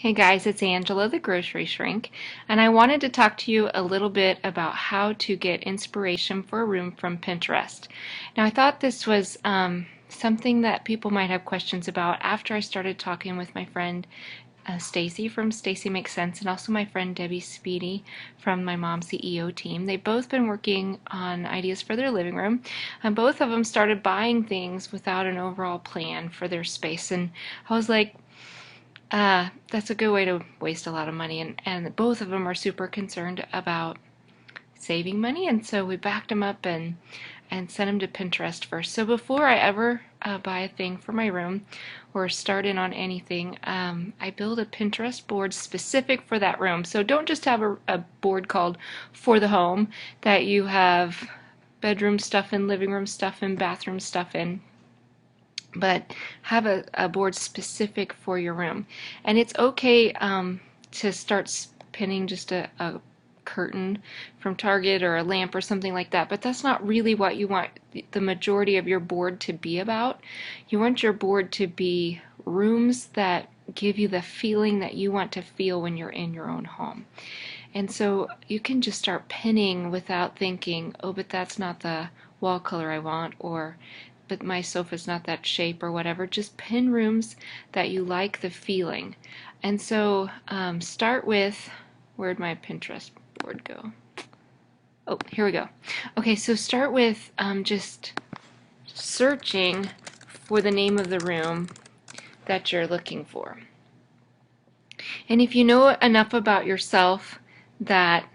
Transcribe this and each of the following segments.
Hey guys, it's Angela, the grocery shrink, and I wanted to talk to you a little bit about how to get inspiration for a room from Pinterest. Now, I thought this was something that people might have questions about after I started talking with my friend Stacy from Stacy Makes Sense, and also my friend Debbie Speedy from my Mom CEO team. They've both been working on ideas for their living room, and both of them started buying things without an overall plan for their space. And I was like, that's a good way to waste a lot of money, and both of them are super concerned about saving money, and so we backed them up and sent them to Pinterest first. So before I ever buy a thing for my room or start in on anything, I build a Pinterest board specific for that room. So don't just have a board called for the home that you have bedroom stuff in, living room stuff in, bathroom stuff in, but have a board specific for your room. And it's okay to start pinning just a curtain from Target or a lamp or something like that, but that's not really what you want the majority of your board to be about. You want your board to be rooms that give you the feeling that you want to feel when you're in your own home. And so you can just start pinning without thinking, oh, but that's not the wall color I want, or but my sofa's not that shape or whatever. Just pin rooms that you like the feeling. And so start with, where'd my Pinterest board go? Oh, here we go. Okay, so start with just searching for the name of the room that you're looking for. And if you know enough about yourself that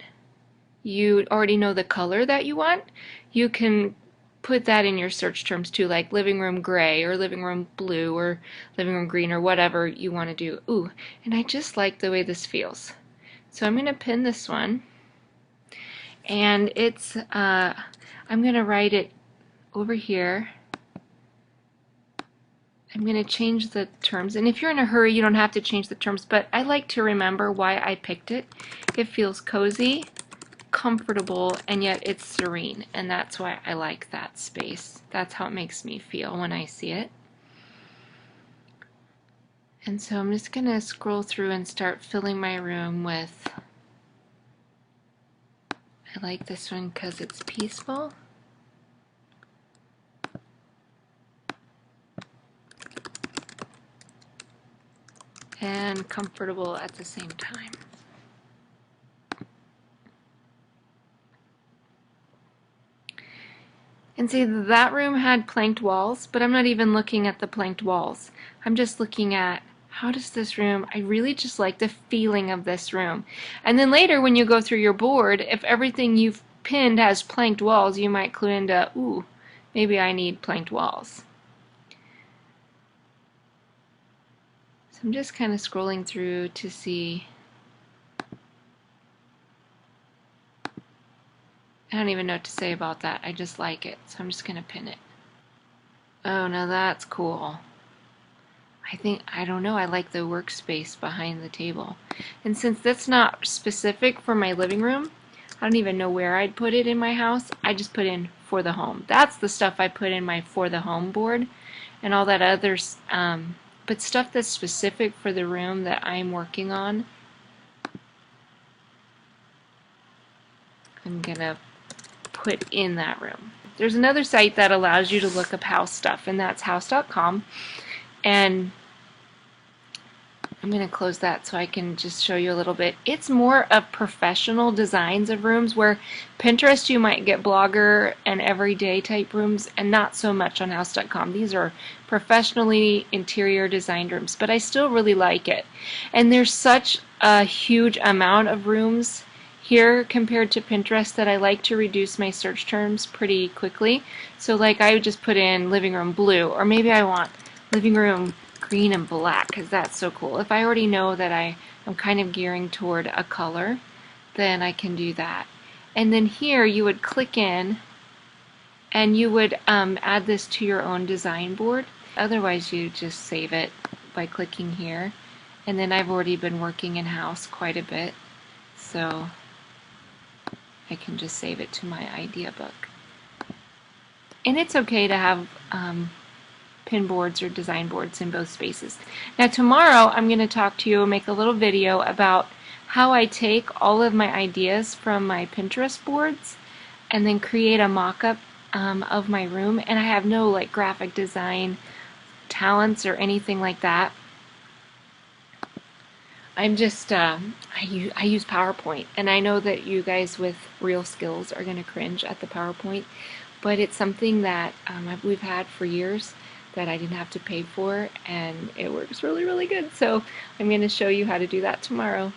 you already know the color that you want, you can put that in your search terms too, like living room gray or living room blue or living room green or whatever you want to do. Ooh, and I just like the way this feels. So I'm going to pin this one, and it's I'm going to write it over here. I'm going to change the terms, and if you're in a hurry you don't have to change the terms, but I like to remember why I picked it. It feels cozy, comfortable, and yet it's serene, and that's why I like that space. That's how it makes me feel when I see it. And so I'm just going to scroll through and start filling my room with, I like this one because it's peaceful. And comfortable at the same time. And see, that room had planked walls, but I'm not even looking at the planked walls. I'm just looking at, how does this room, I really just like the feeling of this room. And then later when you go through your board, if everything you've pinned has planked walls, you might clue into, ooh, maybe I need planked walls. So I'm just kind of scrolling through to see. I don't even know what to say about that. I just like it, so I'm just going to pin it. Oh, now that's cool. I don't know, I like the workspace behind the table. And since that's not specific for my living room, I don't even know where I'd put it in my house. I just put in for the home. That's the stuff I put in my for the home board, and all that others, but stuff that's specific for the room that I'm working on, I'm gonna put in that room. There's another site that allows you to look up house stuff, and that's house.com. And I'm going to close that so I can just show you a little bit. It's more of professional designs of rooms, where Pinterest you might get blogger and everyday type rooms, and not so much on house.com. These are professionally interior designed rooms, but I still really like it. And there's such a huge amount of rooms here compared to Pinterest that I like to reduce my search terms pretty quickly. So like I would just put in living room blue, or maybe I want living room green and black because that's so cool. If I already know that I'm kind of gearing toward a color, then I can do that. And then here you would click in and you would add this to your own design board. Otherwise you just save it by clicking here. And then I've already been working in-house quite a bit, so I can just save it to my idea book. And it's okay to have pin boards or design boards in both spaces. Now tomorrow I'm going to talk to you and make a little video about how I take all of my ideas from my Pinterest boards and then create a mock-up of my room. And I have no like graphic design talents or anything like that. I'm just I use PowerPoint, and I know that you guys with real skills are going to cringe at the PowerPoint, but it's something that we've had for years that I didn't have to pay for, and it works really, really good. So I'm going to show you how to do that tomorrow.